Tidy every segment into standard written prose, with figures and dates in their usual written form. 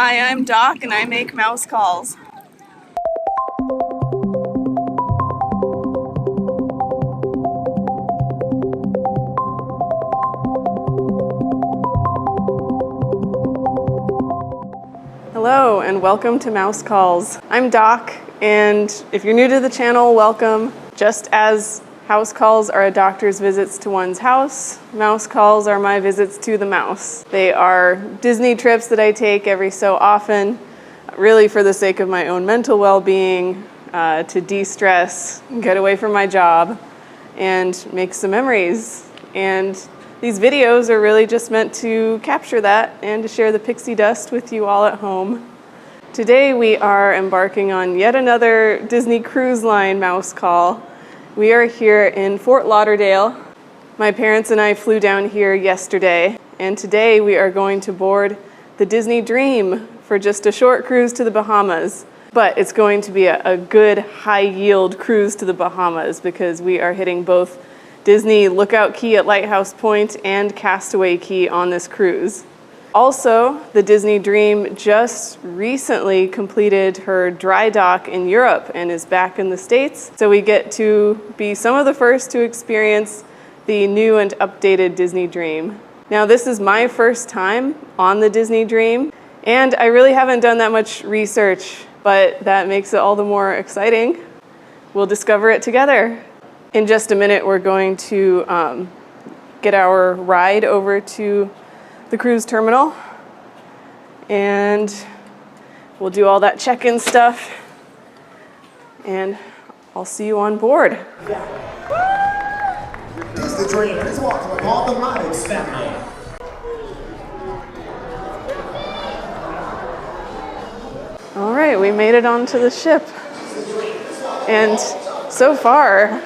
Hi, I'm Doc and I make mouse calls. Hello and welcome to Mouse Calls. I'm Doc, and if you're new to the channel, welcome. Just as house calls are a doctor's visits to one's house, mouse calls are my visits to the mouse. They are Disney trips that I take every so often, really for the sake of my own mental well-being, to de-stress, get away from my job, and make some memories. And these videos are really just meant to capture that and to share the pixie dust with you all at home. Today we are embarking on yet another Disney Cruise Line mouse call. We are here in Fort Lauderdale. My parents and I flew down here yesterday, and today we are going to board the Disney Dream for just a short cruise to the Bahamas. But it's going to be a good high-yield cruise to the Bahamas because we are hitting both Disney Lookout Cay at Lighthouse Point and Castaway Cay on this cruise. Also, the Disney Dream just recently completed her dry dock in Europe and is back in the States. So we get to be some of the first to experience the new and updated Disney Dream. Now, this is my first time on the Disney Dream, and I really haven't done that much research, but that makes it all the more exciting. We'll discover it together. In just a minute, we're going to get our ride over to the cruise terminal, and we'll do all that check-in stuff, and I'll see you on board. Disney Dream is welcoming all the rides. All right, we made it onto the ship, and so far,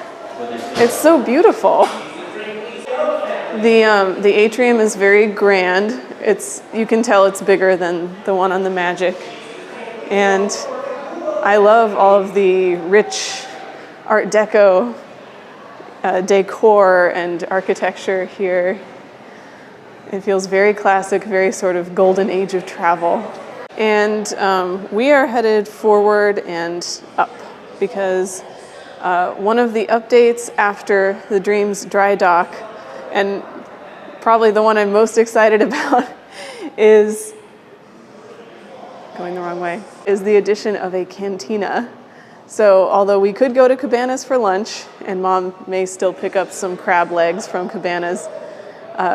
it's so beautiful. The atrium is very grand. You can tell it's bigger than the one on the Magic. And I love all of the rich Art Deco decor and architecture here. It feels very classic, very sort of golden age of travel. And we are headed forward and up because one of the updates after the Dream's dry dock, and probably the one I'm most excited about, is going the wrong way, is the addition of a cantina. So although we could go to Cabanas for lunch, and Mom may still pick up some crab legs from Cabanas,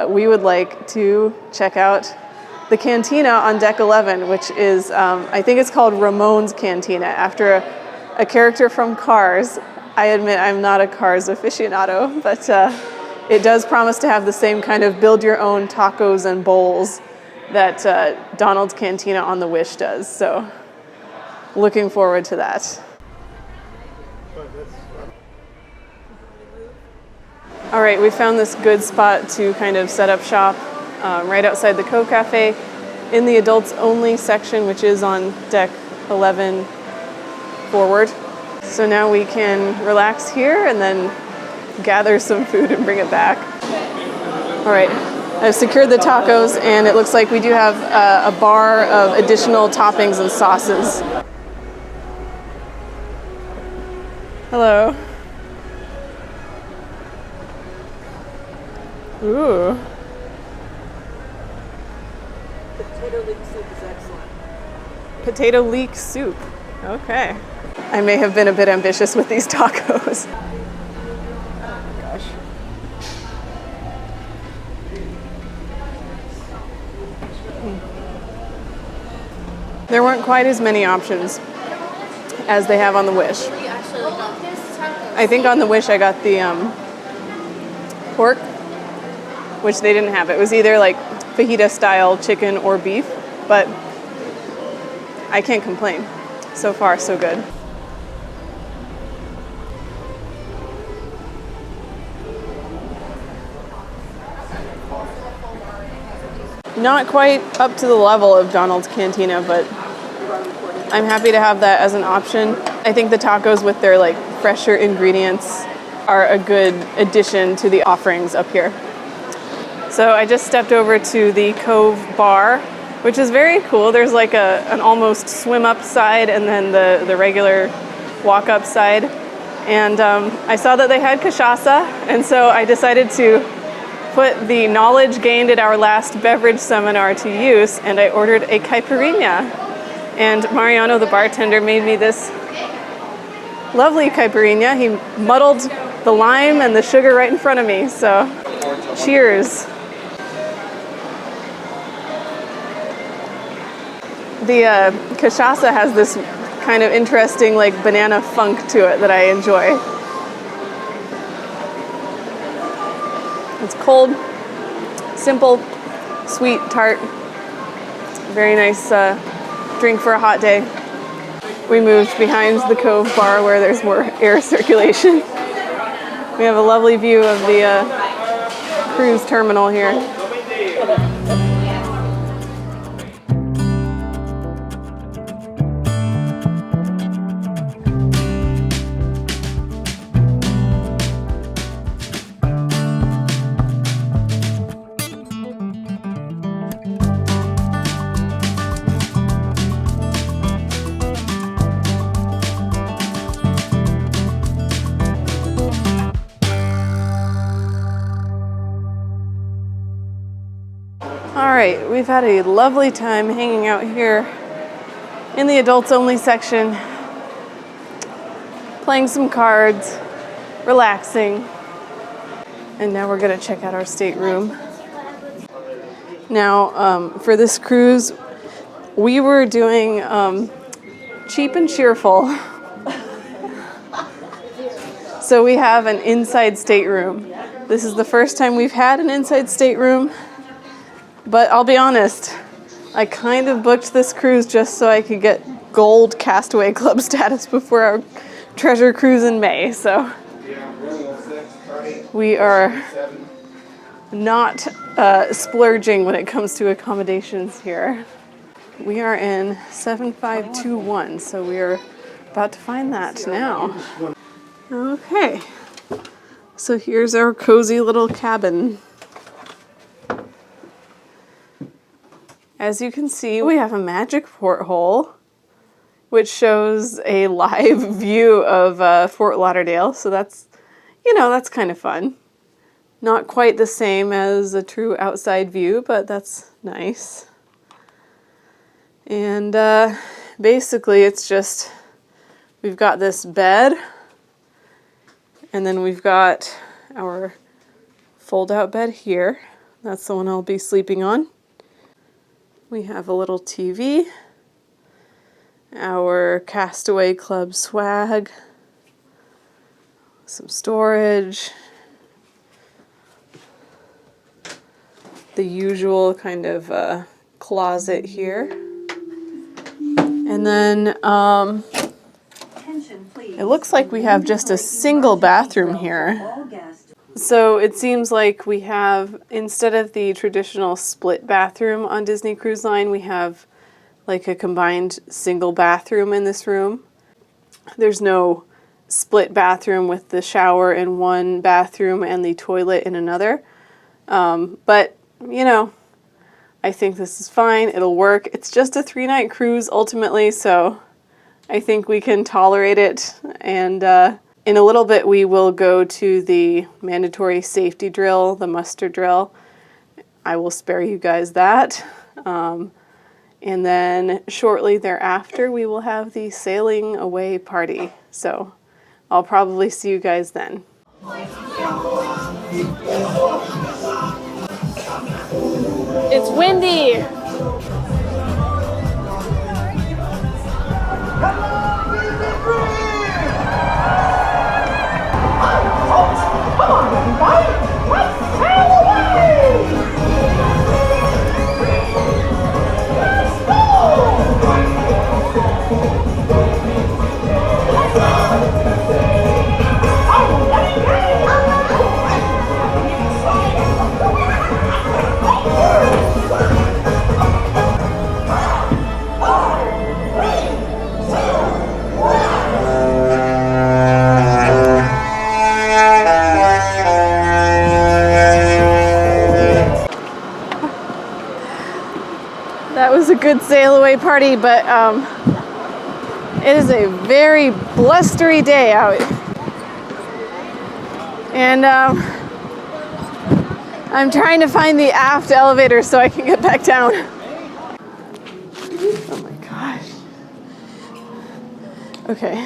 we would like to check out the cantina on deck 11, which is, I think it's called Ramon's Cantina, after a character from Cars. I admit I'm not a Cars aficionado, but it does promise to have the same kind of build-your-own tacos and bowls that Donald's Cantina on the Wish does. So, looking forward to that. All right, we found this good spot to kind of set up shop right outside the Cove Cafe in the adults-only section, which is on deck 11 forward. So now we can relax here and then gather some food and bring it back. All right, I've secured the tacos, and it looks like we do have a bar of additional toppings and sauces. Hello. Ooh. Potato leek soup is excellent. Potato leek soup. Okay. I may have been a bit ambitious with these tacos. There weren't quite as many options as they have on the Wish. I think on the Wish I got the pork, which they didn't have. It was either like fajita style chicken or beef, but I can't complain. So far, so good. Not quite up to the level of Donald's Cantina, but I'm happy to have that as an option. I think the tacos with their like fresher ingredients are a good addition to the offerings up here. So I just stepped over to the Cove Bar which is very cool. There's like an almost swim up side and then the regular walk up side. And I saw that they had cachaça, and so I decided to put the knowledge gained at our last beverage seminar to use, and I ordered a caipirinha. And Mariano, the bartender, made me this lovely caipirinha. He muddled the lime and the sugar right in front of me, so cheers. The cachaça has this kind of interesting like banana funk to it that I enjoy. It's cold, simple, sweet, tart. Very nice drink for a hot day. We moved behind the Cove Bar where there's more air circulation. We have a lovely view of the cruise terminal here. All right, we've had a lovely time hanging out here in the adults only section, playing some cards, relaxing, and now we're gonna check out our stateroom. Now, for this cruise, we were doing cheap and cheerful. So we have an inside stateroom. This is the first time we've had an inside stateroom. But I'll be honest, I kind of booked this cruise just so I could get gold Castaway Club status before our treasure cruise in May. So we are not splurging when it comes to accommodations here. We are in 7521, so we are about to find that now. Okay, so here's our cozy little cabin. As you can see, we have a magic porthole, which shows a live view of Fort Lauderdale. So that's, that's kind of fun. Not quite the same as a true outside view, but that's nice. And basically it's just, we've got this bed, and then we've got our fold-out bed here. That's the one I'll be sleeping on. We have a little TV, our Castaway Club swag, some storage, the usual kind of closet here. And then it looks like we have just a single bathroom here. So it seems like we have, instead of the traditional split bathroom on Disney Cruise Line, we have like a combined single bathroom in this room. There's no split bathroom with the shower in one bathroom and the toilet in another. But, I think this is fine. It'll work. It's just a 3-night cruise ultimately, so I think we can tolerate it. And in a little bit, we will go to the mandatory safety drill, the muster drill. I will spare you guys that. And then shortly thereafter, we will have the sailing away party. So I'll probably see you guys then. It's windy. Come on, everybody! Let's sail away! Let's good sail away party, but it is a very blustery day out. And I'm trying to find the aft elevator so I can get back down. Oh my gosh. Okay.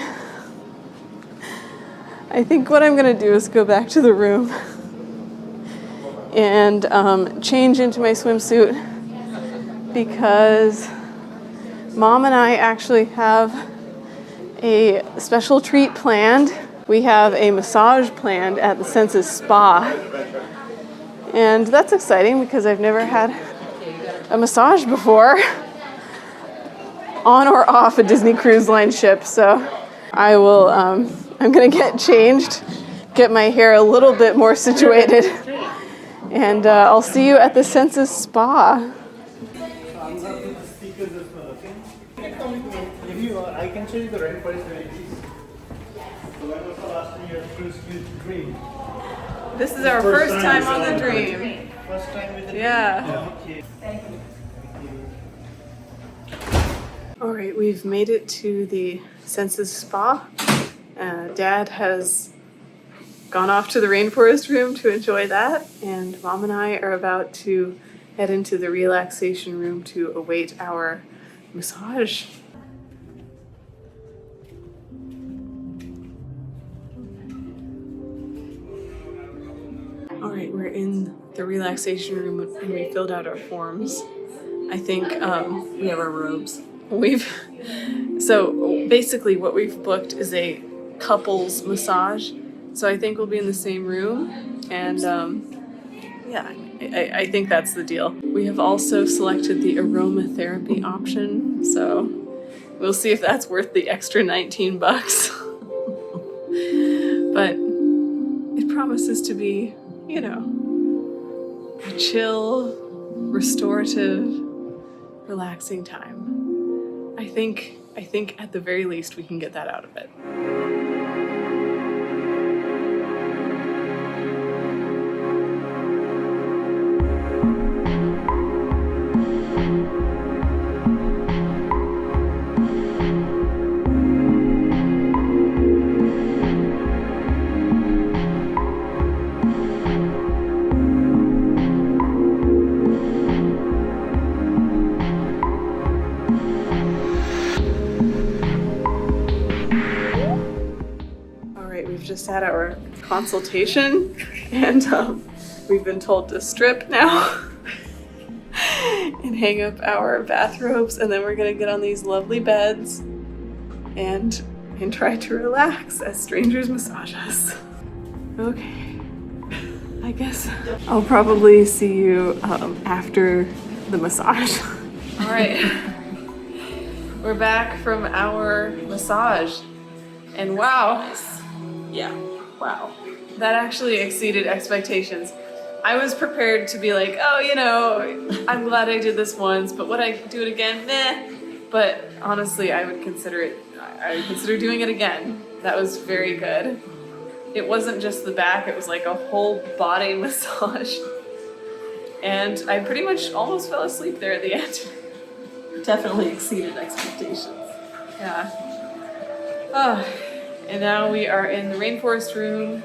I think what I'm gonna do is go back to the room and change into my swimsuit because Mom and I actually have a special treat planned. We have a massage planned at the Senses Spa. And that's exciting because I've never had a massage before on or off a Disney Cruise Line ship. So I will, I'm gonna get changed, get my hair a little bit more situated, and I'll see you at the Senses Spa. I can show you the rainforest villages. So when was the last time you had cruise dream? This is our first time on the Dream. First time with the Yeah. Okay. All right, we've made it to the Senses Spa. Dad has gone off to the rainforest room to enjoy that, and Mom and I are about to head into the relaxation room to await our massage. All right, we're in the relaxation room and we filled out our forms. I think We have our robes. so basically what we've booked is a couples massage. So I think we'll be in the same room, and yeah, I think that's the deal. We have also selected the aromatherapy option, so we'll see if that's worth the extra 19 bucks. But it promises to be, you know, a chill, restorative, relaxing time. I think at the very least we can get that out of it. Just had our consultation, and we've been told to strip now and hang up our bathrobes, and then we're gonna get on these lovely beds and try to relax as strangers massage us. Okay, I guess I'll probably see you after the massage. All right, we're back from our massage, and wow. Yeah, wow. That actually exceeded expectations. I was prepared to be like, oh, you know, I'm glad I did this once, but would I do it again? Meh. But honestly, I would consider doing it again. That was very good. It wasn't just the back, it was like a whole body massage. And I pretty much almost fell asleep there at the end. Definitely exceeded expectations. Yeah. Oh. And now we are in the rainforest room,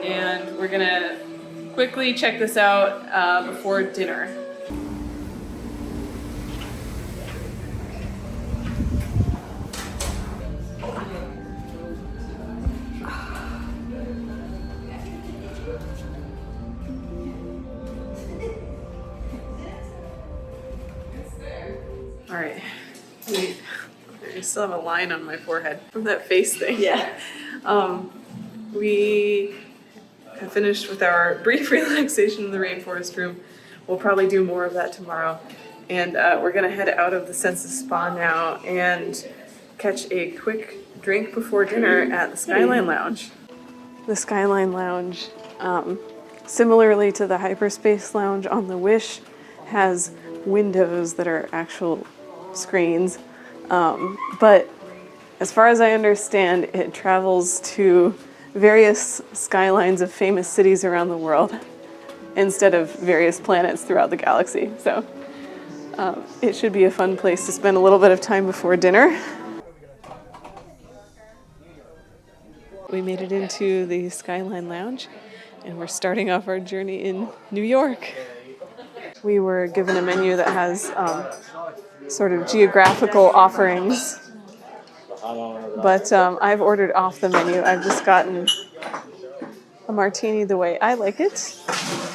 and we're gonna quickly check this out before dinner. All right. I still have a line on my forehead from that face thing. Yeah. We have finished with our brief relaxation in the rainforest room. We'll probably do more of that tomorrow. And we're gonna head out of the Senses Spa now and catch a quick drink before dinner at the Skyline Lounge. The Skyline Lounge, similarly to the Hyperspace Lounge on the Wish, has windows that are actual screens. But as far as I understand, it travels to various skylines of famous cities around the world instead of various planets throughout the galaxy. So It should be a fun place to spend a little bit of time before dinner. We made it into the Skyline Lounge, and we're starting off our journey in New York. We were given a menu that has sort of geographical offerings, but I've ordered off the menu. I've just gotten a martini the way I like it,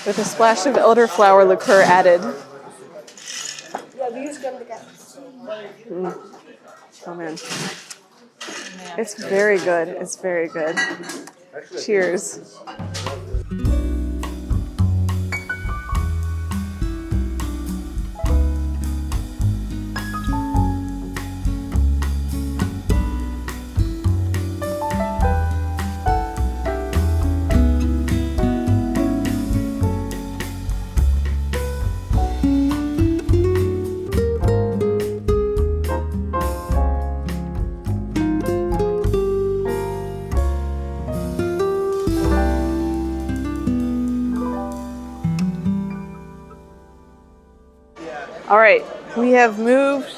with a splash of elderflower liqueur added. Yeah, we use them together. Oh man. It's very good. It's very good. Cheers. All right, we have moved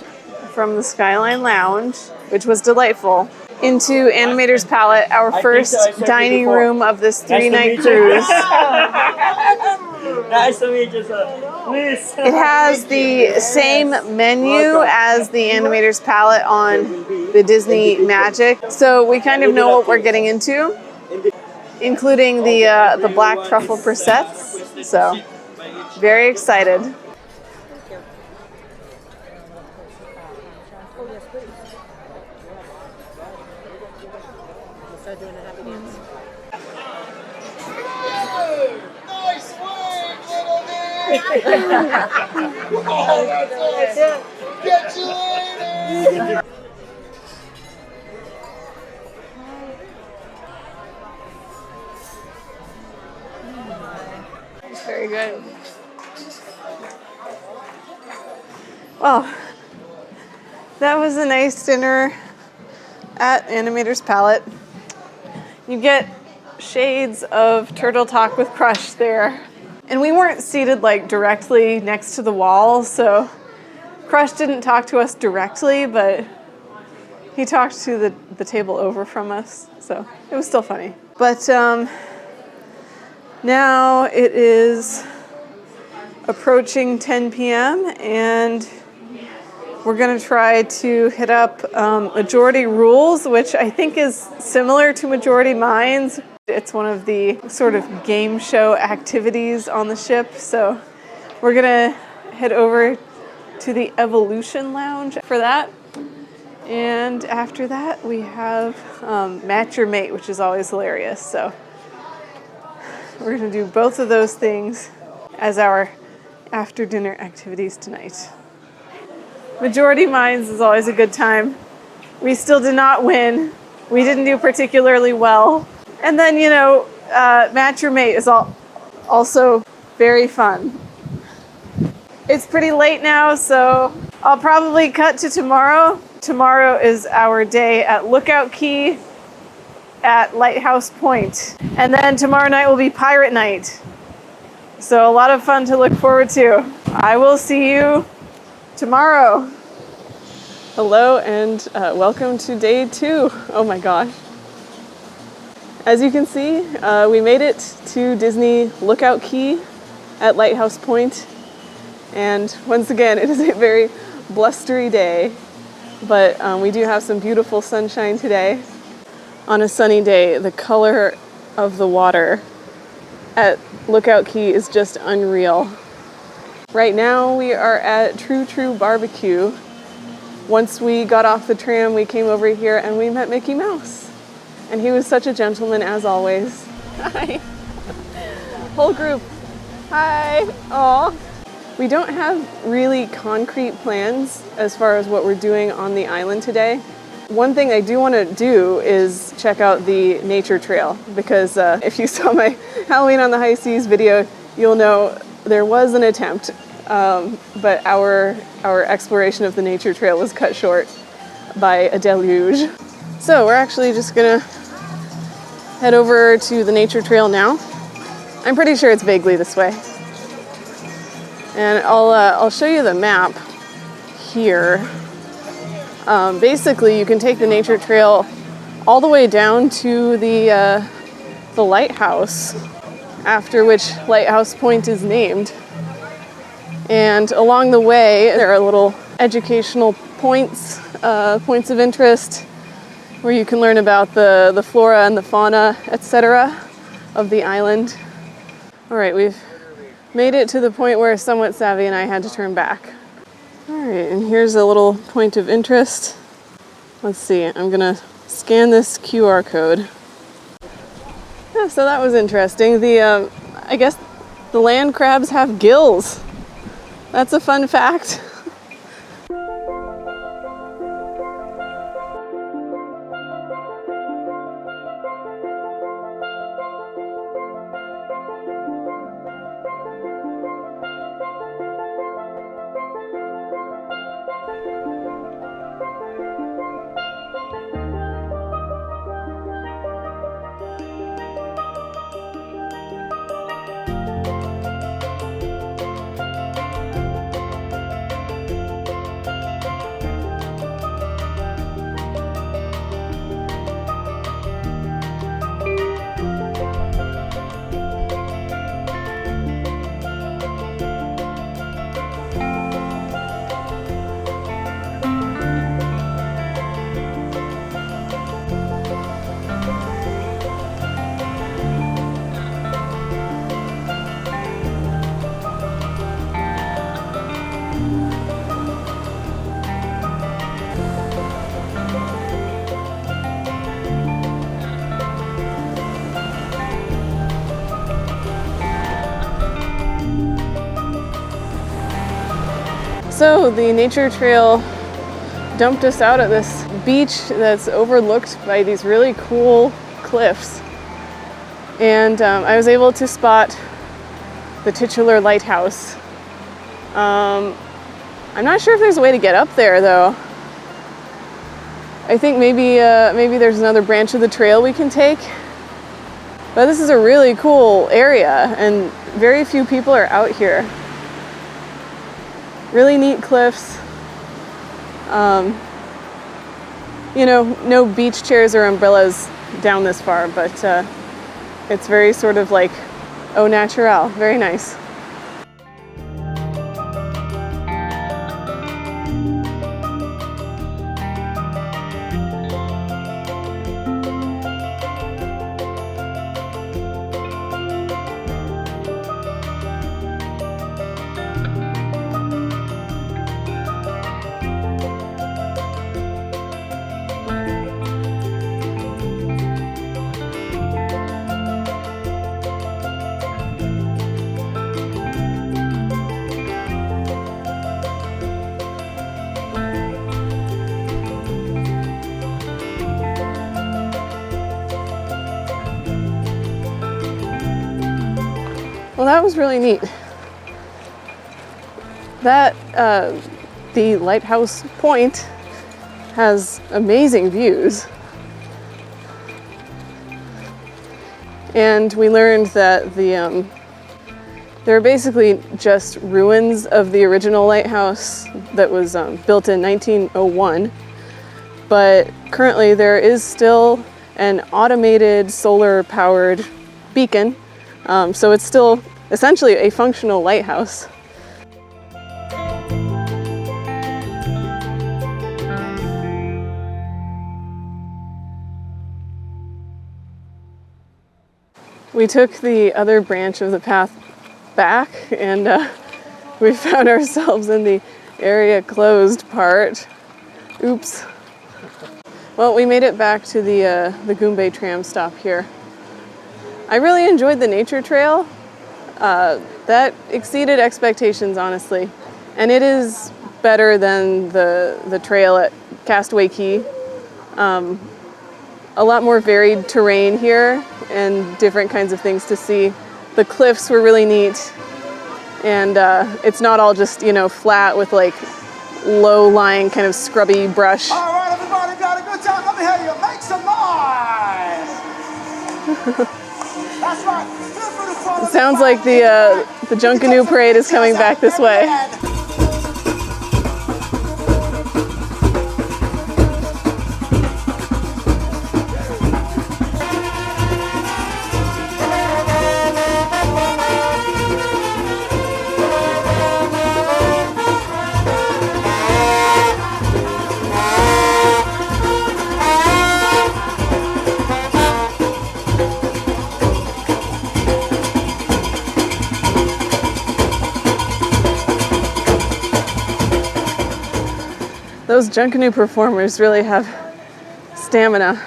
from the Skyline Lounge, which was delightful, into Animator's Palette, our first dining room of this 3-night cruise. Nice to meet you, sir. Please. It has the same menu as the Animator's Palette on the Disney Magic, so we kind of know what we're getting into, including the black truffle prosciuttos. So, very excited. Get you later! Very good. Well, that was a nice dinner at Animator's Palette. You get shades of Turtle Talk with Crush there. And we weren't seated like directly next to the wall, so Crush didn't talk to us directly, but he talked to the table over from us, so it was still funny. But now it is approaching 10 p.m. and we're gonna try to hit up Majority Rules, which I think is similar to Majority Minds. It's one of the sort of game show activities on the ship. So we're gonna head over to the Evolution Lounge for that. And after that, we have Match Your Mate, which is always hilarious. So we're gonna do both of those things as our after dinner activities tonight. Majority Minds is always a good time. We still did not win. We didn't do particularly well. And then, you know, Match Your Mate is also very fun. It's pretty late now, so I'll probably cut to tomorrow. Tomorrow is our day at Lookout Cay at Lighthouse Point. And then tomorrow night will be Pirate Night. So a lot of fun to look forward to. I will see you tomorrow. Hello and welcome to day 2. Oh my gosh. As you can see, we made it to Disney Lookout Cay at Lighthouse Point. And once again, it is a very blustery day, but we do have some beautiful sunshine today. On a sunny day, the color of the water at Lookout Cay is just unreal. Right now, we are at True True Barbecue. Once we got off the tram, we came over here and we met Mickey Mouse. And he was such a gentleman as always. Hi. Whole group. Hi. Aw. We don't have really concrete plans as far as what we're doing on the island today. One thing I do want to do is check out the nature trail, because if you saw my Halloween on the High Seas video, you'll know there was an attempt, but our exploration of the nature trail was cut short by a deluge. So we're actually just gonna head over to the nature trail now. I'm pretty sure it's vaguely this way. And I'll show you the map here. Basically, you can take the nature trail all the way down to the lighthouse, after which Lighthouse Point is named. And along the way, there are little educational points of interest where you can learn about the flora and the fauna, etc. of the island. All right, we've made it to the point where Somewhat Savvy and I had to turn back. All right, and here's a little point of interest. Let's see, I'm gonna scan this QR code. Yeah, so that was interesting. I guess the land crabs have gills. That's a fun fact. So the nature trail dumped us out at this beach that's overlooked by these really cool cliffs. And I was able to spot the titular lighthouse. I'm not sure if there's a way to get up there though. I think maybe there's another branch of the trail we can take. But this is a really cool area and very few people are out here. Really neat cliffs. No beach chairs or umbrellas down this far, but it's very sort of like au naturel. Very nice. Well, that was really neat. The Lighthouse Point has amazing views. And we learned that there are basically just ruins of the original lighthouse that was built in 1901. But currently there is still an automated solar-powered beacon. So it's still essentially a functional lighthouse. We took the other branch of the path back and we found ourselves in the area closed part. Oops. Well, we made it back to the Goombay tram stop here. I really enjoyed the nature trail. That exceeded expectations, honestly. And it is better than the trail at Castaway Cay. A lot more varied terrain here and different kinds of things to see. The cliffs were really neat. And it's not all just, flat with like low-lying kind of scrubby brush. All right, everybody got a good time. Let me hear you. Make some noise. That's right. It sounds like the Junkanoo parade is coming back this way. Junkanoo performers really have stamina.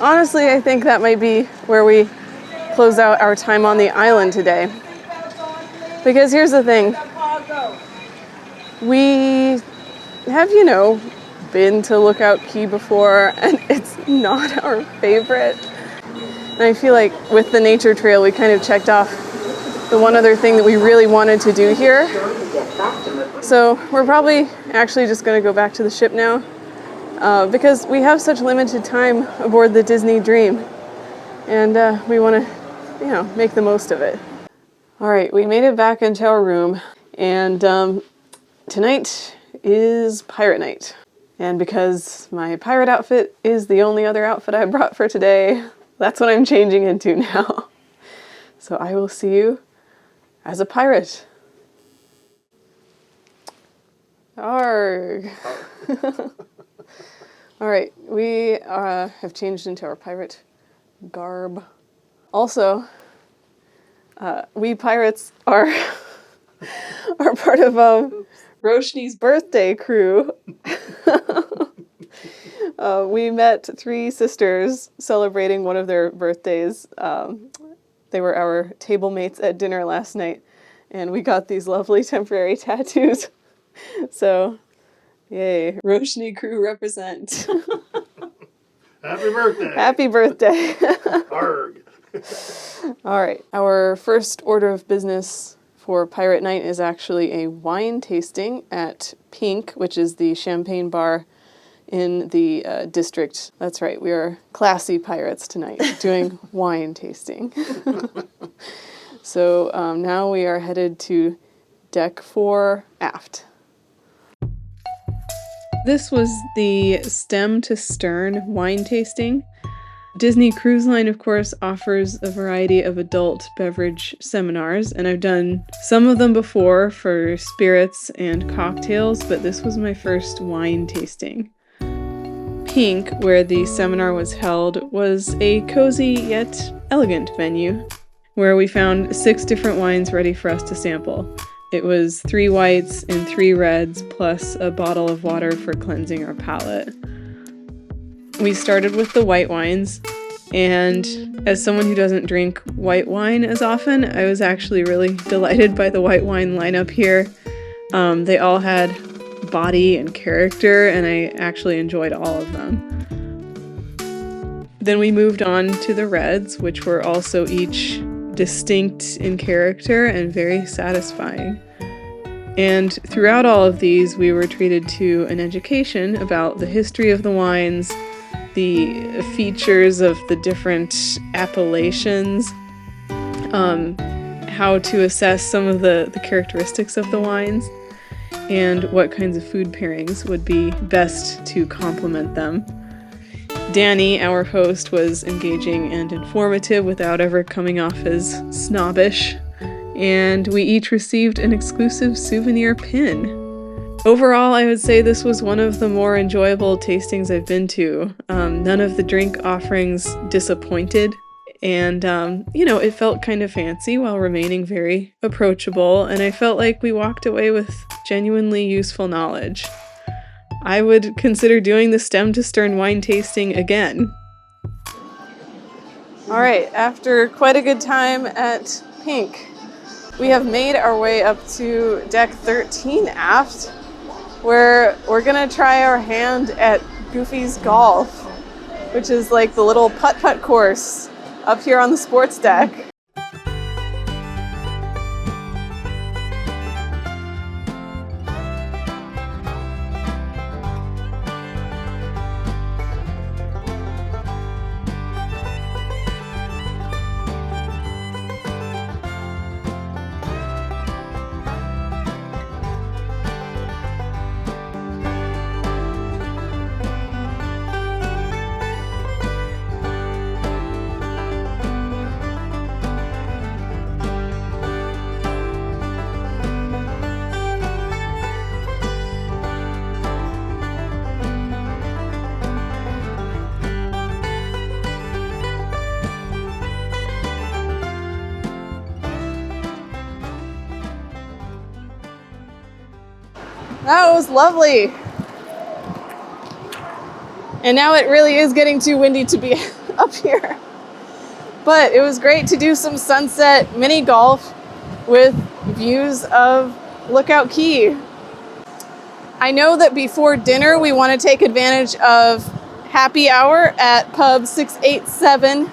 Honestly, I think that might be where we close out our time on the island today. Because here's the thing. We have, been to Lookout Cay before, and it's not our favorite. And I feel like with the nature trail, we kind of checked off the one other thing that we really wanted to do here. So we're probably actually just going to go back to the ship now because we have such limited time aboard the Disney Dream, and we want to, make the most of it. All right, we made it back into our room, and tonight is pirate night. And because my pirate outfit is the only other outfit I brought for today, that's what I'm changing into now. So I will see you as a pirate. Arrgh. All right, we have changed into our pirate garb. Also, we pirates are part of Roshni's birthday crew. We met 3 sisters celebrating one of their birthdays. They were our table mates at dinner last night, and we got these lovely temporary tattoos. So, yay, Roshni crew represent. Happy birthday. Happy birthday. Arg. All right, our first order of business for Pirate Night is actually a wine tasting at Pink, which is the champagne bar in the district. That's right, we are classy pirates tonight, doing wine tasting. So now we are headed to deck 4 aft. This was the stem to stern wine tasting. Disney Cruise Line, of course, offers a variety of adult beverage seminars, and I've done some of them before for spirits and cocktails, but this was my first wine tasting. Pink, where the seminar was held, was a cozy yet elegant venue where we found 6 different wines ready for us to sample. It was 3 whites and 3 reds, plus a bottle of water for cleansing our palate. We started with the white wines, and as someone who doesn't drink white wine as often, I was actually really delighted by the white wine lineup here. They all had body and character, and I actually enjoyed all of them. Then we moved on to the reds, which were also each distinct in character and very satisfying. And throughout all of these, we were treated to an education about the history of the wines, the features of the different appellations, how to assess some of the characteristics of the wines, and what kinds of food pairings would be best to complement them. Danny, our host, was engaging and informative without ever coming off as snobbish, and we each received an exclusive souvenir pin. Overall, I would say this was one of the more enjoyable tastings I've been to. None of the drink offerings disappointed, and it felt kind of fancy while remaining very approachable, and I felt like we walked away with genuinely useful knowledge. I would consider doing the stem to stern wine tasting again. All right, after quite a good time at Pink, we have made our way up to deck 13 aft, where we're gonna try our hand at Goofy's Golf, which is like the little putt-putt course up here on the sports deck. That was lovely. And now it really is getting too windy to be up here. But it was great to do some sunset mini golf with views of Lookout Cay. I know that before dinner we want to take advantage of happy hour at pub 687.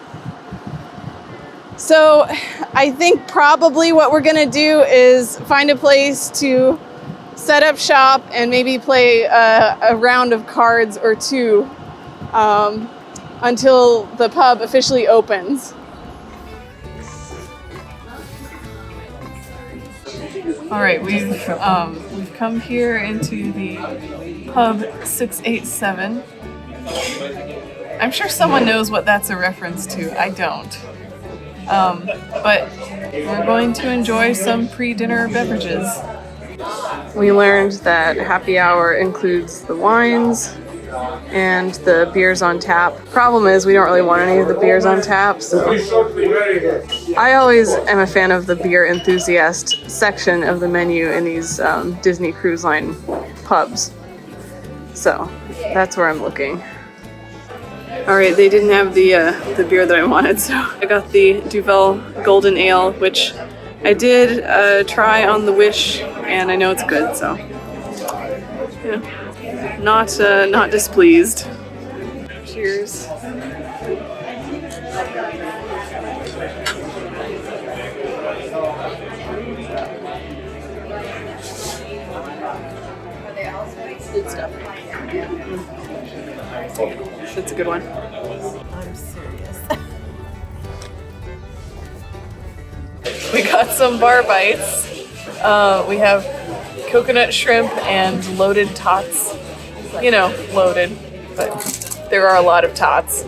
So I think probably what we're gonna do is find a place to set up shop and maybe play a round of cards or two until the pub officially opens. All right, we've come here into the pub 687. I'm sure someone knows what that's a reference to. I don't. But we're going to enjoy some pre-dinner beverages. We learned that happy hour includes the wines and the beers on tap. Problem is, we don't really want any of the beers on tap, so I always am a fan of the beer enthusiast section of the menu in these Disney Cruise Line pubs. So that's where I'm looking. All right, they didn't have the beer that I wanted, so I got the Duvel Golden Ale, which I did try on the Wish, and I know it's good, so yeah, not displeased. Cheers. Good stuff. That's a good one. I'm serious. We got some bar bites. We have coconut shrimp and loaded tots. You know, loaded, but there are a lot of tots.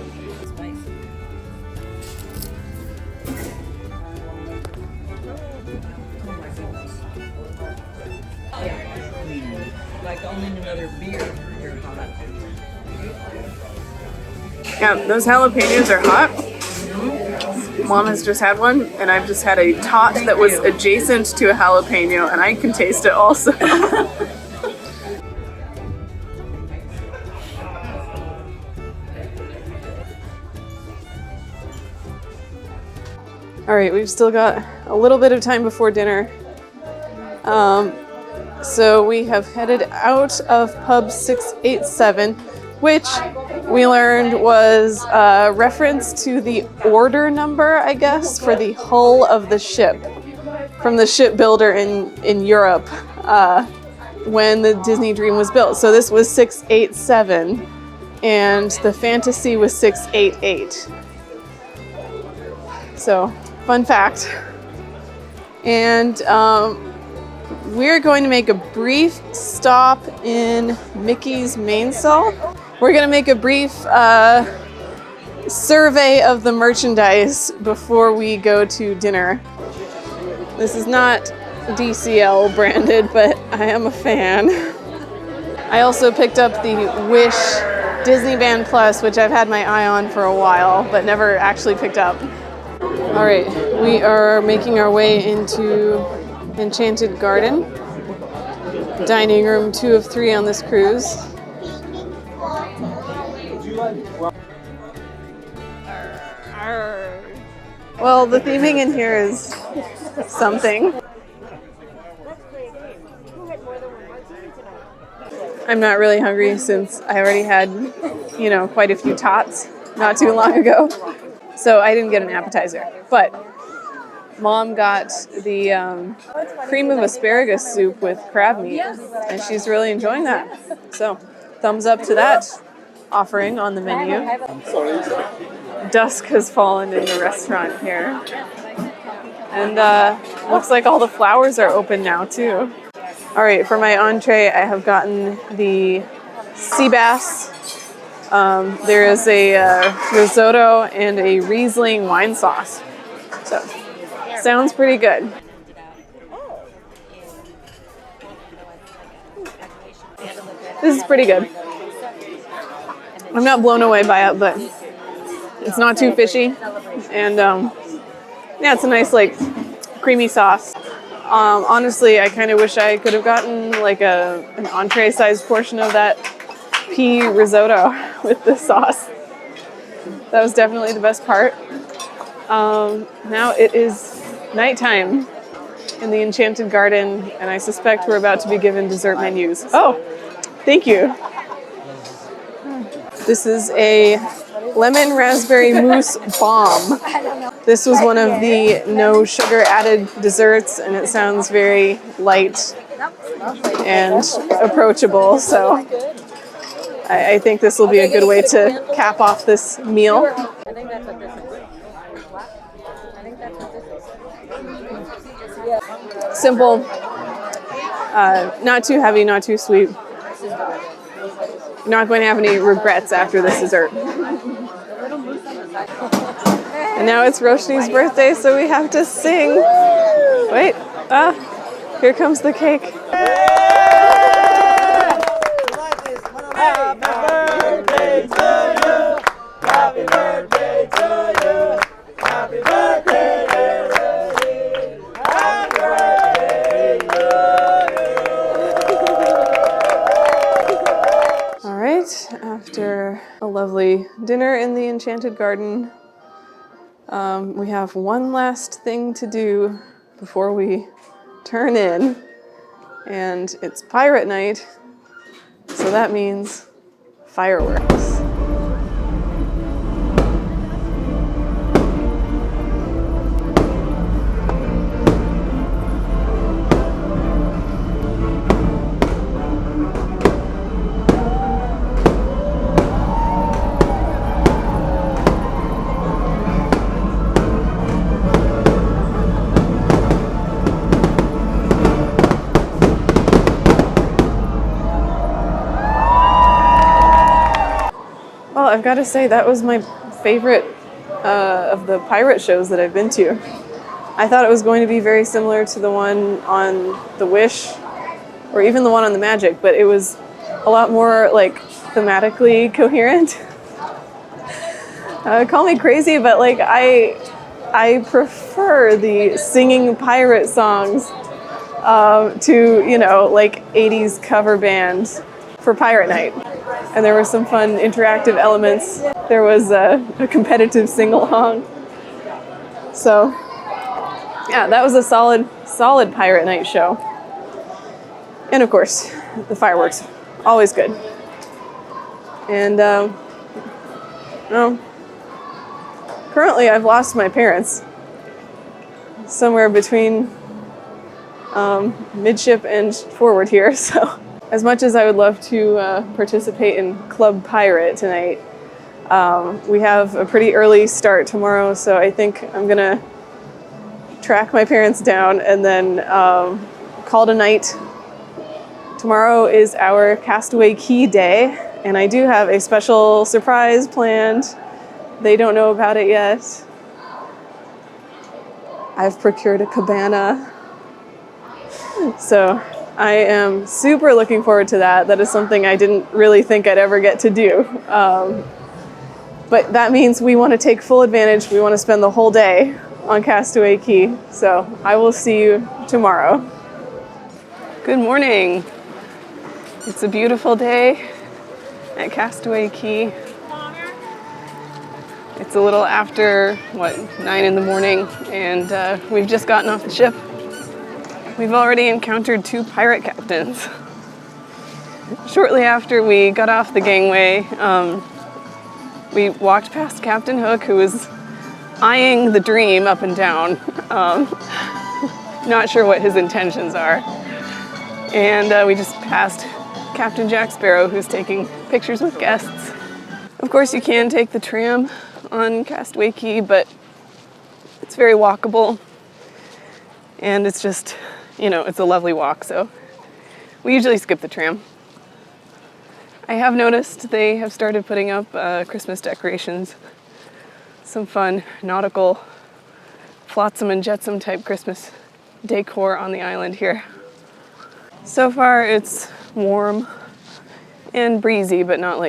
Like owning another beer, you're hot. Yeah, those jalapenos are hot. Mom has just had one, and I've just had a tot that was adjacent to a jalapeno, and I can taste it also. All right, we've still got a little bit of time before dinner. So we have headed out of pub 687, which we learned was a reference to the order number, I guess, for the hull of the ship from the shipbuilder in Europe when the Disney Dream was built. So this was 687, and the Fantasy was 688. So, fun fact. And we're going to make a brief stop in Mickey's Mainsail. We're going to make a brief survey of the merchandise before we go to dinner. This is not DCL branded, but I am a fan. I also picked up the Wish Disney Band Plus, which I've had my eye on for a while, but never actually picked up. All right, we are making our way into Enchanted Garden, dining room 2 of 3 on this cruise. Well, the theming in here is something. I'm not really hungry since I already had, quite a few tots not too long ago. So I didn't get an appetizer, but Mom got the cream of asparagus soup with crab meat, and she's really enjoying that. So thumbs up to that offering on the menu. Dusk has fallen in the restaurant here. And looks like all the flowers are open now too. All right, for my entree, I have gotten the sea bass. There is a risotto and a Riesling wine sauce. So, sounds pretty good. This is pretty good. I'm not blown away by it, but it's not too fishy. And yeah, it's a nice, creamy sauce. Honestly, I kind of wish I could have gotten an entree-sized portion of that pea risotto with the sauce. That was definitely the best part. Now it is nighttime in the Enchanted Garden, and I suspect we're about to be given dessert menus. Oh, thank you. This is a lemon raspberry mousse bomb. This was one of the no sugar added desserts, and it sounds very light and approachable, so I think this will be a good way to cap off this meal. Simple, not too heavy, not too sweet. You're not going to have any regrets after this dessert. And now it's Roshni's birthday, so we have to sing. Wait, here comes the cake. Happy birthday to you. Happy birthday to you. Happy birthday, dear Rosie. Happy birthday to you. All right, after a lovely dinner in the Enchanted Garden, we have one last thing to do before we turn in, and it's pirate night, so that means fireworks. Well, I've got to say that was my favorite of the pirate shows that I've been to. I thought it was going to be very similar to the one on The Wish, or even the one on The Magic, but it was a lot more like thematically coherent. Call me crazy, but like I prefer the singing pirate songs to, you know, like 80s cover bands for Pirate Night. And there were some fun interactive elements. There was a competitive sing-along. So, yeah, that was a solid Pirate Night show. And of course, the fireworks, always good. And, currently I've lost my parents. Somewhere between midship and forward here, so. As much as I would love to participate in Club Pirate tonight, we have a pretty early start tomorrow, so I think I'm gonna track my parents down and then call it a night. Tomorrow is our Castaway Cay day, and I do have a special surprise planned. They don't know about it yet. I've procured a cabana, so I am super looking forward to that. That is something I didn't really think I'd ever get to do. But that means we want to take full advantage. We want to spend the whole day on Castaway Cay. So I will see you tomorrow. Good morning. It's a beautiful day at Castaway Cay. It's a little after, 9 in the morning, and we've just gotten off the ship. We've already encountered 2 pirate captains. Shortly after we got off the gangway, we walked past Captain Hook, who was eyeing the Dream up and down. Not sure what his intentions are. And we just passed Captain Jack Sparrow, who's taking pictures with guests. Of course, you can take the tram on Castaway Cay, but it's very walkable. And it's just, it's a lovely walk, so we usually skip the tram. I have noticed they have started putting up Christmas decorations. Some fun nautical flotsam and jetsam type Christmas decor on the island here. So far it's warm and breezy, but not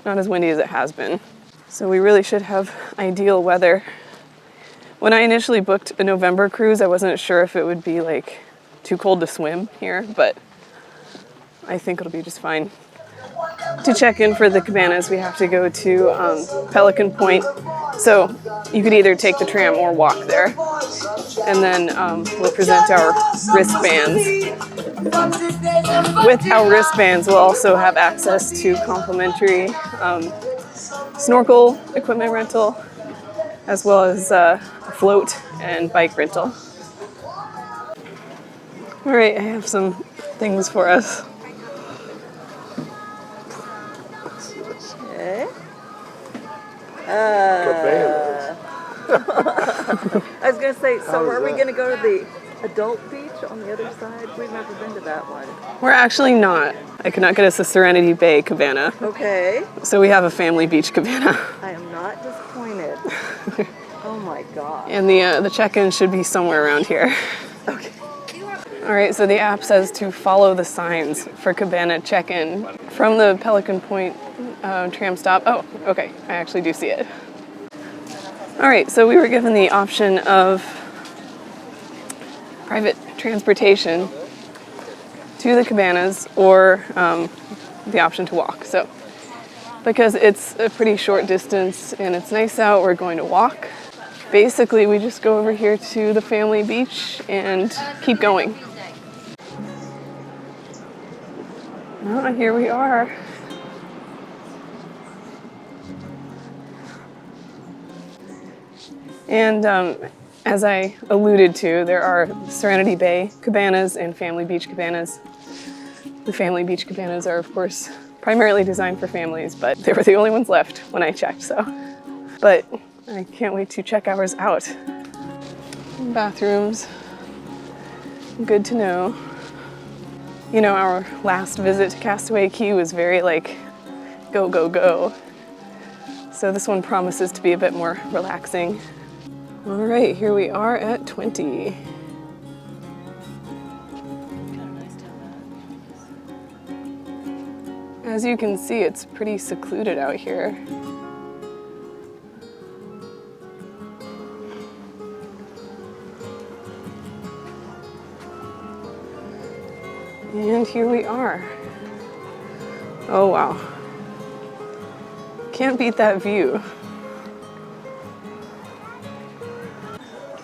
as windy as it has been. So we really should have ideal weather. When I initially booked a November cruise, I wasn't sure if it would be too cold to swim here, but I think it'll be just fine. to check in for the cabanas, we have to go to Pelican Point. So you could either take the tram or walk there. And then we'll present our wristbands. With our wristbands, we'll also have access to complimentary snorkel equipment rental, as well as a float and bike rental. All right, I have some things for us. Okay. I was gonna say, so are we gonna go to the adult beach on the other side? We've never been to that one. We're actually not. I could not get us a Serenity Bay cabana. Okay. So we have a family beach cabana. I am not disappointed. Oh my god. And the check-in should be somewhere around here. Okay. All right, so the app says to follow the signs for cabana check-in from the Pelican Point tram stop. Oh, okay, I actually do see it. All right, so we were given the option of private transportation to the cabanas or the option to walk. So because it's a pretty short distance and it's nice out, we're going to walk. Basically, we just go over here to the family beach and keep going. Oh, here we are. And as I alluded to, there are Serenity Bay cabanas and family beach cabanas. The family beach cabanas are, of course, primarily designed for families, but they were the only ones left when I checked, so. But I can't wait to check ours out. Bathrooms, good to know. You know, our last visit to Castaway Cay was very like, go, go, go. So this one promises to be a bit more relaxing. All right, here we are at 20. As you can see, it's pretty secluded out here. And here we are. Oh wow. Can't beat that view.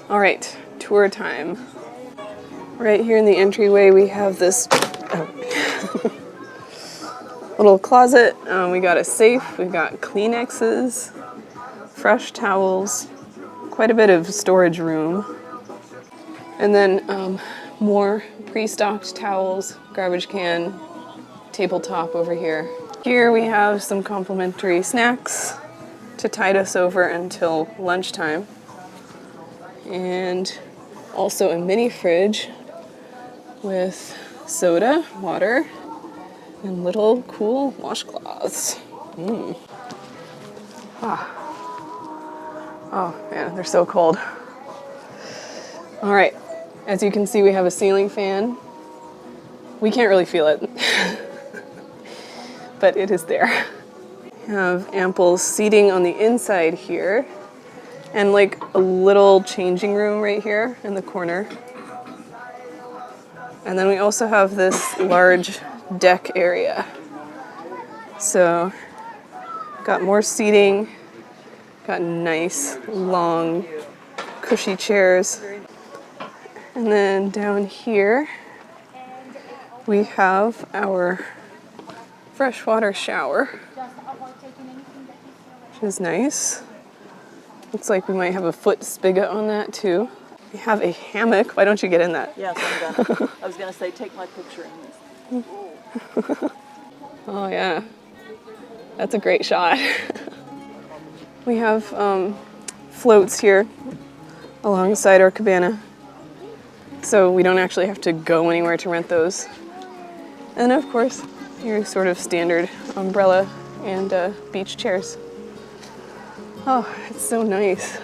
All right, tour time. Right here in the entryway, we have this little closet. We got a safe, we've got Kleenexes, fresh towels, quite a bit of storage room. And then more pre-stocked towels, garbage can, tabletop over here. Here we have some complimentary snacks to tide us over until lunchtime. And also a mini fridge with soda, water, and little cool washcloths. Oh man, they're so cold. All right, as you can see, we have a ceiling fan. We can't really feel it, but it is there. We have ample seating on the inside here, and like a little changing room right here in the corner. And then we also have this large deck area. So, got more seating, got nice, long, cushy chairs. And then down here, we have our freshwater shower, which is nice. Looks like we might have a foot spigot on that too. We have a hammock. Why don't you get in that? Yes, I'm done. I was gonna say, take my picture in this. Oh yeah, that's a great shot. We have floats here alongside our cabana, so we don't actually have to go anywhere to rent those. And of course, your sort of standard umbrella and beach chairs. Oh, it's so nice.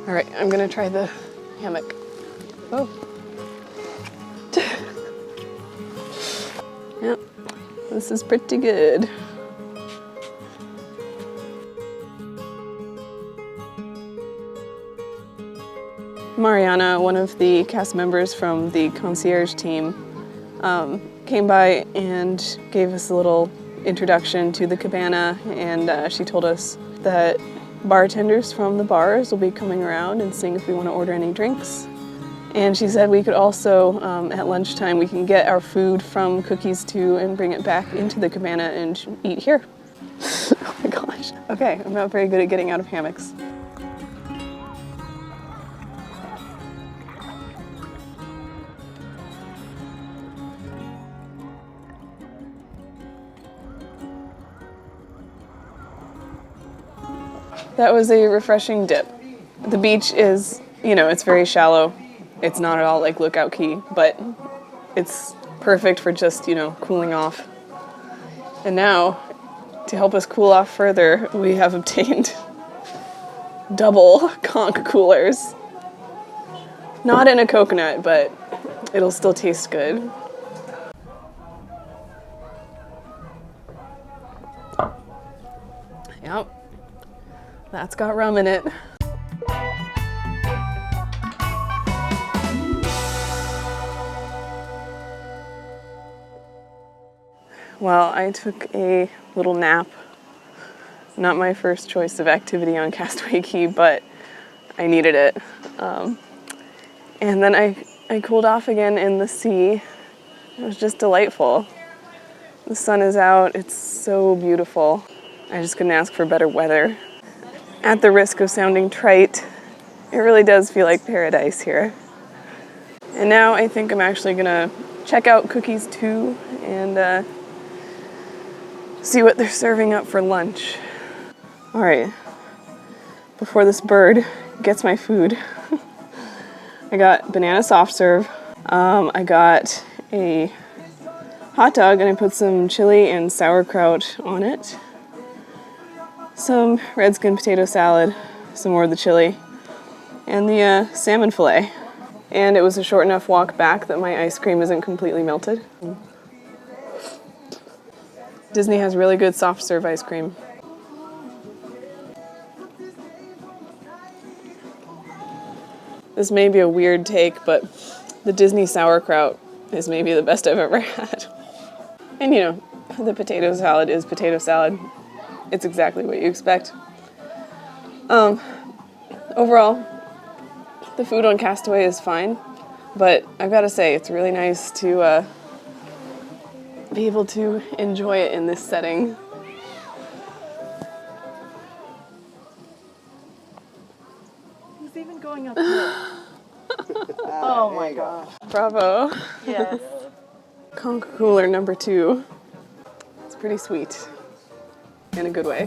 All right, I'm gonna try the hammock. Oh. Yep, this is pretty good. Mariana, one of the cast members from the concierge team, came by and gave us a little introduction to the cabana, and she told us that bartenders from the bars will be coming around and seeing if we want to order any drinks. And she said we could also, at lunchtime, we can get our food from Cookies too and bring it back into the cabana and eat here. Oh my gosh. Okay, I'm not very good at getting out of hammocks. That was a refreshing dip. The beach is, it's very shallow. It's not at all like Lookout Cay, but it's perfect for just, cooling off. And now, to help us cool off further, we have obtained double conch coolers. Not in a coconut, but it'll still taste good. Yep. That's got rum in it. Well, I took a little nap. Not my first choice of activity on Castaway Cay, but I needed it. And then I cooled off again in the sea. It was just delightful. The sun is out. It's so beautiful. I just couldn't ask for better weather. At the risk of sounding trite, it really does feel like paradise here. And now I think I'm actually gonna check out Cookies too and see what they're serving up for lunch. All right, before this bird gets my food, I got banana soft serve. I got a hot dog and I put some chili and sauerkraut on it. Some red skin potato salad, some more of the chili, and the salmon fillet. And it was a short enough walk back that my ice cream isn't completely melted. Disney has really good soft serve ice cream. This may be a weird take, but the Disney sauerkraut is maybe the best I've ever had. And the potato salad is potato salad. It's exactly what you expect. Overall, the food on Castaway is fine, but I've got to say, it's really nice to be able to enjoy it in this setting. He's even going up here. Oh my gosh. Bravo. Yes. Conch cooler number 2. It's pretty sweet. In a good way.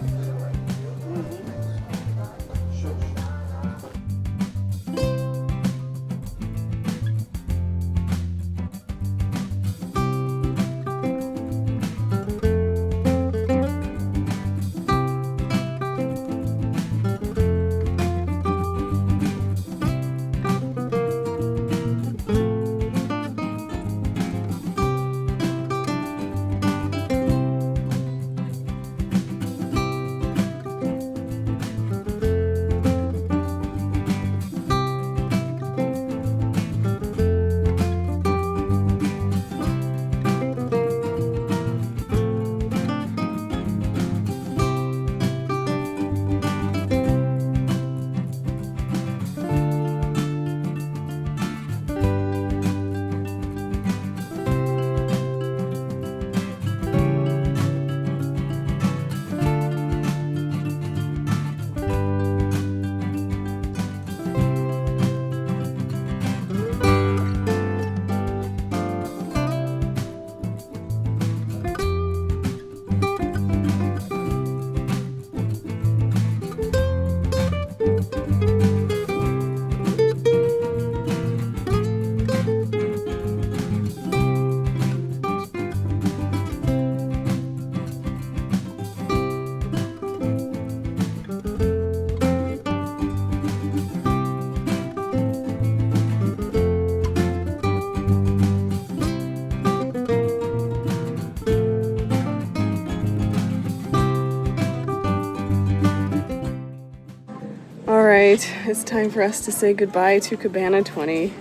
right, it's time for us to say goodbye to Cabana 20.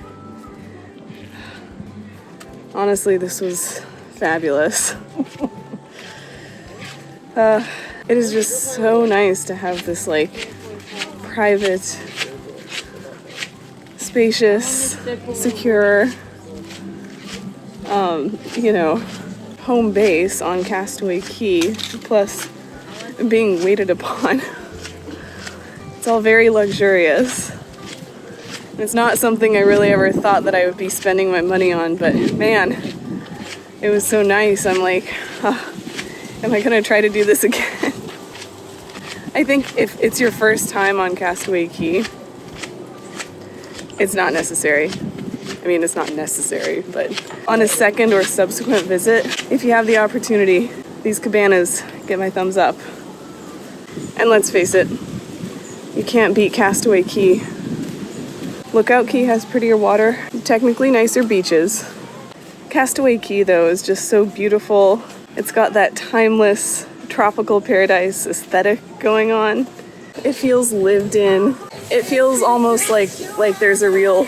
Honestly, this was fabulous. It is just so nice to have this like private, spacious, secure, you know, home base on Castaway Cay, plus being waited upon. It's all very luxurious. It's not something I really ever thought that I would be spending my money on, but man, it was so nice. I'm like, am I gonna try to do this again? I think if it's your first time on Castaway Cay, it's not necessary. I mean, it's not necessary, but on a second or subsequent visit, if you have the opportunity, these cabanas get my thumbs up. And let's face it, you can't beat Castaway Cay. Lookout Cay has prettier water, technically nicer beaches. Castaway Cay, though, is just so beautiful. It's got that timeless tropical paradise aesthetic going on. It feels lived in. It feels almost like there's a real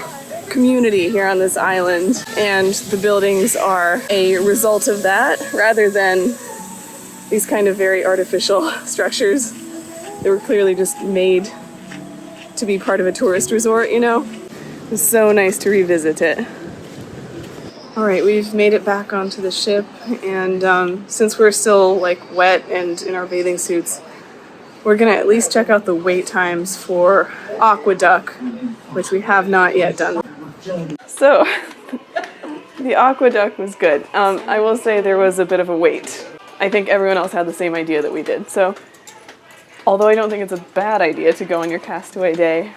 community here on this island, and the buildings are a result of that rather than these kind of very artificial structures that were clearly just made to be part of a tourist resort, you know? It's so nice to revisit it. All right, we've made it back onto the ship, and since we're still like wet and in our bathing suits, we're gonna at least check out the wait times for Aqueduct, which we have not yet done. So, the Aqueduct was good. I will say there was a bit of a wait. I think everyone else had the same idea that we did. So, although I don't think it's a bad idea to go on your Castaway day,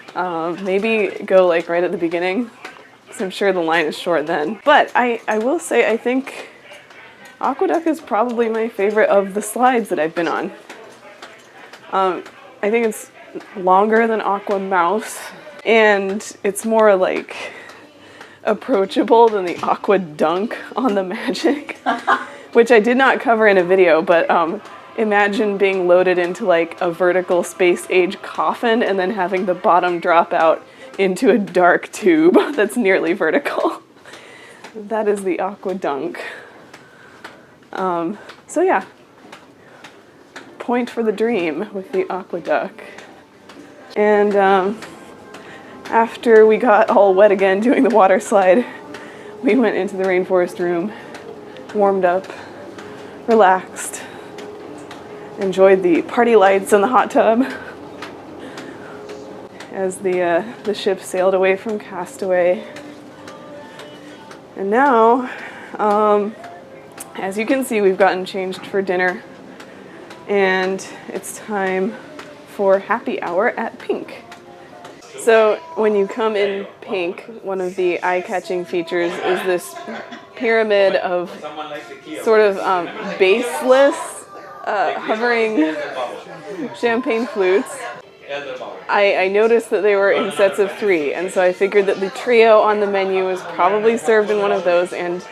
maybe go like right at the beginning, because I'm sure the line is short then. But I will say I think Aqueduct is probably my favorite of the slides that I've been on. I think it's longer than Aqua Mouse, and it's more like approachable than the Aqua Dunk on the Magic, which I did not cover in a video, but imagine being loaded into like a vertical space age coffin and then having the bottom drop out into a dark tube that's nearly vertical. That is the Aqua Dunk. So yeah, point for the dream with the Aqueduct. And after we got all wet again doing the water slide, we went into the rainforest room, warmed up, relaxed, enjoyed the party lights in the hot tub as the ship sailed away from Castaway. And now, as you can see, we've gotten changed for dinner, and it's time for happy hour at Pink. So when you come in Pink, one of the eye-catching features is this pyramid of sort of baseless, hovering champagne flutes. I noticed that they were in sets of 3, and so I figured that the trio on the menu was probably served in one of those, and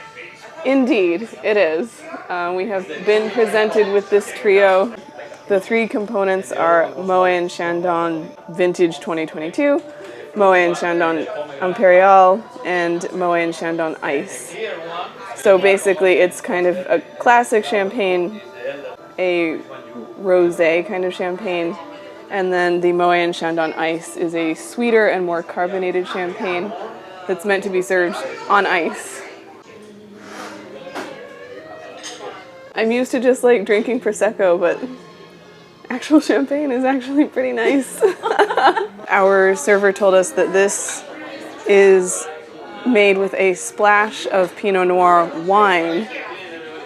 indeed it is. We have been presented with this trio. The 3 components are Moët and Chandon Vintage 2022, Moët and Chandon Imperial, and Moët and Chandon Ice. So basically it's kind of a classic champagne, a rosé kind of champagne, and then the Moët and Chandon Ice is a sweeter and more carbonated champagne that's meant to be served on ice. I'm used to just like drinking Prosecco, but actual champagne is actually pretty nice. Our server told us that this is made with a splash of Pinot Noir wine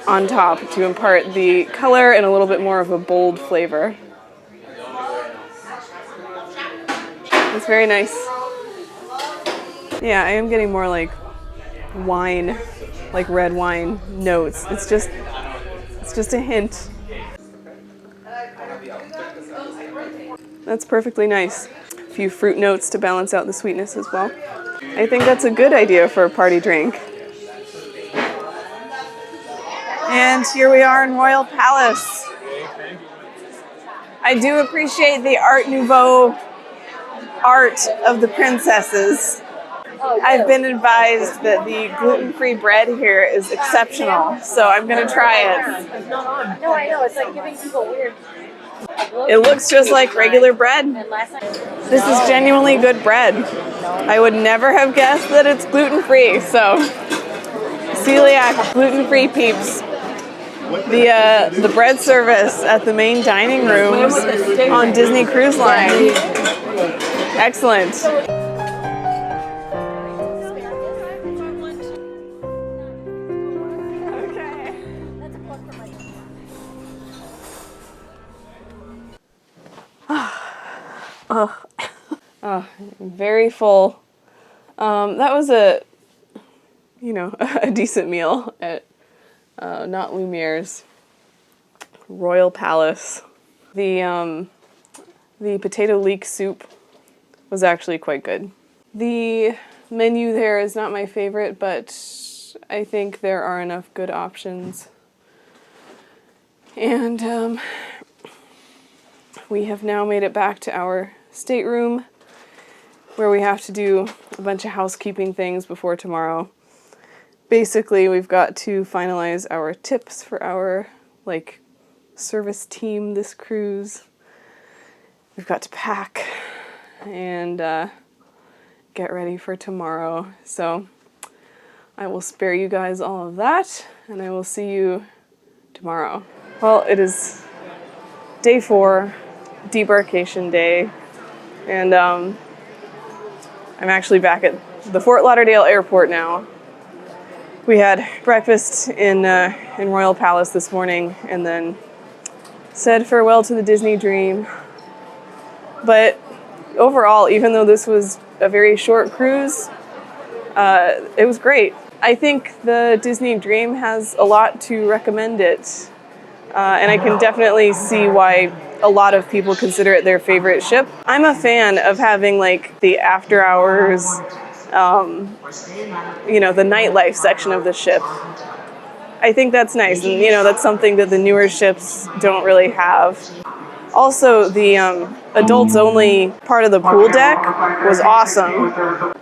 on top to impart the color and a little bit more of a bold flavor. It's very nice. Yeah, I am getting more like wine, like red wine notes. It's just a hint. That's perfectly nice. A few fruit notes to balance out the sweetness as well. I think that's a good idea for a party drink. And here we are in Royal Palace. I do appreciate the Art Nouveau art of the princesses. I've been advised that the gluten-free bread here is exceptional, so I'm gonna try it. No, I know. It's like giving people weird. It looks just like regular bread. This is genuinely good bread. I would never have guessed that it's gluten-free, so celiac, gluten-free peeps. The bread service at the main dining rooms on Disney Cruise Line. Excellent. Oh, very full. That was a decent meal at not Lumiere's, Royal Palace. The potato leek soup was actually quite good. The menu there is not my favorite, but I think there are enough good options. And we have now made it back to our stateroom, where we have to do a bunch of housekeeping things before tomorrow. Basically, we've got to finalize our tips for our service team this cruise. We've got to pack and get ready for tomorrow. So I will spare you guys all of that, and I will see you tomorrow. Well, it is day 4, debarkation day, and I'm actually back at the Fort Lauderdale airport now. We had breakfast in Royal Palace this morning, and then said farewell to the Disney dream. But overall, even though this was a very short cruise, it was great. I think the Disney dream has a lot to recommend it, and I can definitely see why a lot of people consider it their favorite ship. I'm a fan of having the after hours, the nightlife section of the ship. I think that's nice, and that's something that the newer ships don't really have. Also, the adults only part of the pool deck was awesome.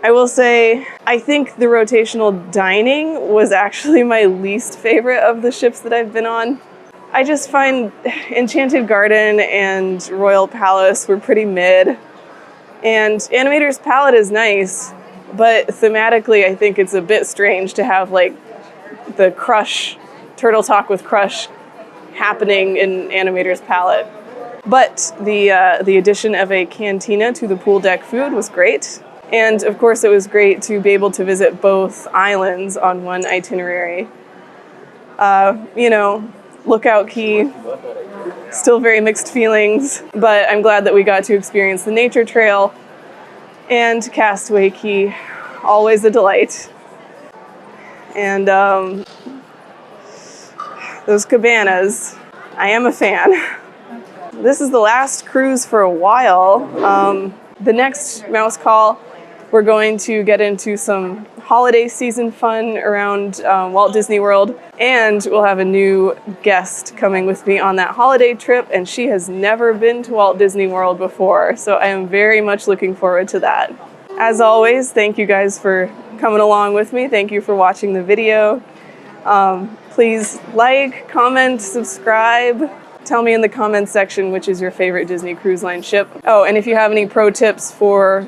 I will say, I think the rotational dining was actually my least favorite of the ships that I've been on. I just find Enchanted Garden and Royal Palace were pretty mid. And Animator's Palette is nice, but thematically I think it's a bit strange to have the Crush, Turtle Talk with Crush happening in Animator's Palette. But the addition of a cantina to the pool deck food was great. And of course it was great to be able to visit both islands on one itinerary. Lookout Cay, still very mixed feelings, but I'm glad that we got to experience the nature trail. And Castaway Cay, always a delight. And those cabanas, I am a fan. This is the last cruise for a while. The next Mouse Call, we're going to get into some holiday season fun around Walt Disney World, and we'll have a new guest coming with me on that holiday trip, and she has never been to Walt Disney World before, so I am very much looking forward to that. As always, thank you guys for coming along with me. Thank you for watching the video. Please like, comment, subscribe. Tell me in the comments section which is your favorite Disney Cruise Line ship. Oh, and if you have any pro tips for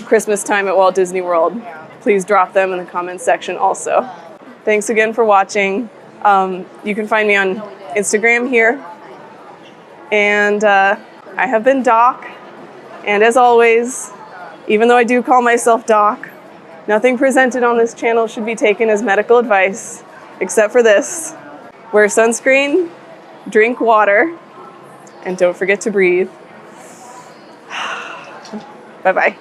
Christmas time at Walt Disney World, please drop them in the comments section also. Thanks again for watching. You can find me on Instagram here. And I have been Doc. And as always, even though I do call myself Doc, nothing presented on this channel should be taken as medical advice, except for this. Wear sunscreen, drink water, and don't forget to breathe. Bye-bye.